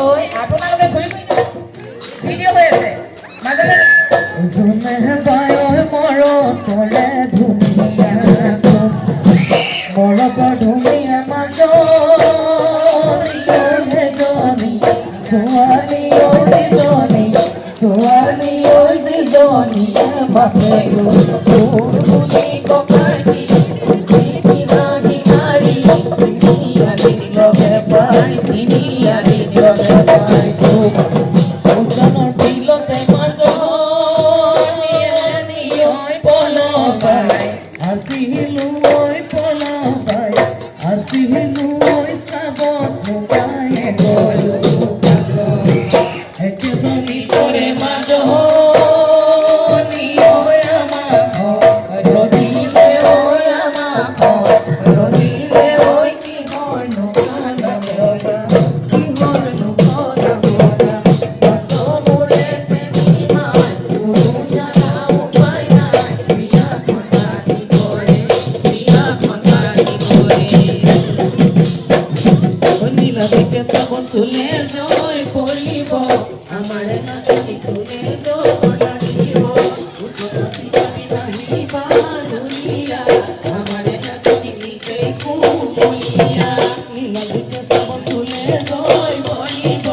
ওই আপনারা ঘুরে ঘুরে ভিডিও হয়েছে মাঝে জুনে বায়ো মরো তোলে ধুমিয়া মরো ধুমিয়া মাঝো হে জনি সোয়ালি ওই জনি সোয়ালি ওই জনি বাপে গো তুমি কোকাটি সিটি নাহি নারী দুনিয়া দিলবে পাই দুনিয়া দিলবে পাই ওসানো দিলতে মাঝো আসিলু ওই পলা পাই আসিলু ওই সাবত মুকাই গলু একে জনি সরে মাঝো ওই আমা রদিলে ওই আমা রদিলে ওই কি হনু কানা বলা কি হনু কানা বলা আসো মোরে সে বিমান গুরু জানা উপায় নাই বিয়া খতাতি করে বিয়া খতাতি করে নীলা দেখে সবন চলে জয় পড়িব আমার নাচি চলে জয় লাগিব উসতি সবি নাহি পালুলিয়া আমার নাচি নিচে কুলিয়া নীলা দেখে সবন চলে জয় পড়িব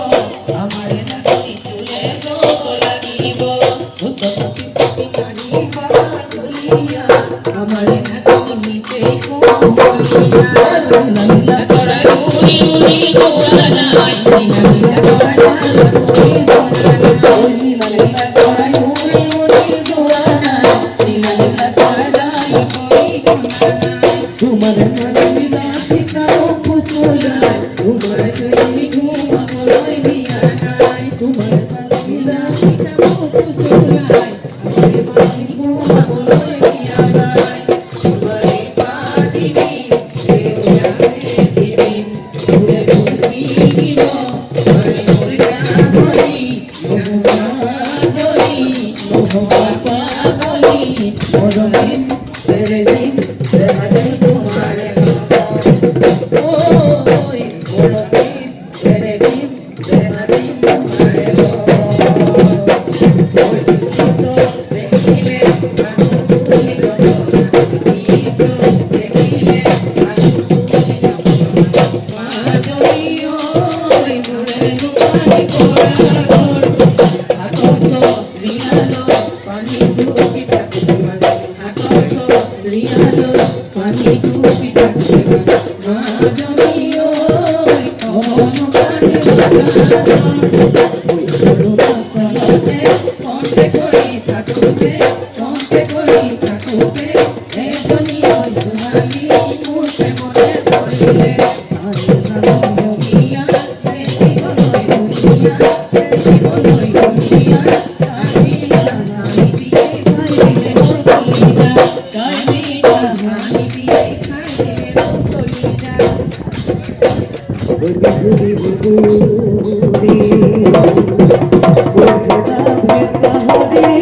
আমার নাচি চলে জয় লাগিব উসতি সবি নাহি পালুলিয়া আমার নাচি নিচে কুলিয়া নীলা তোরা উনি উনি গোয়ানাই নীলা তোরা তোমার মনে রাখি কাও কুসুলা তোমার জয়নি ঘুমা বলাই দিয়া নাই তোমার মনে রাখি কাও কুসুলা আমার বাড়ি ঘুমা বলাই দিয়া নাই তোমারে পাদিবি দেয়া দিবি তুই খুশি দিব আরে মোরে গালি মোরা গলি মোহা পাগলি মোরদিন তেরে দিন তেরে তোমারে ওই মোরদিন তেরে দিন তেরে তোমারে তো দেখিলে মানু তুমি গো তো দেখিলে মানু তুমি গো মা জড়িও ওই মোরে নুমানি কোরা আকর্ষণ রিয়ালো পানি ডুবি থাকে আকর্ষণ রিয়ালো পানি ডুবি থাকে মা জমিও কোন কানে ওই সরুনা সলতে কন্তে করি থাকুতে কন্তে করি থাকুতে এ দুনিয়া সুহাগী মুছে মনে পড়িলে দুনিয়া দেখি বলই দুনিয়া দেখি বলই দুনিয়া কাহিলা নাহি দিয়ে খাইলে মোর কলিজা কাহিলা নাহি দিয়ে খাইলে মোর কলিজা বুবুরি বুবুরি ওঠা ভেটা হরি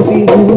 Thank you.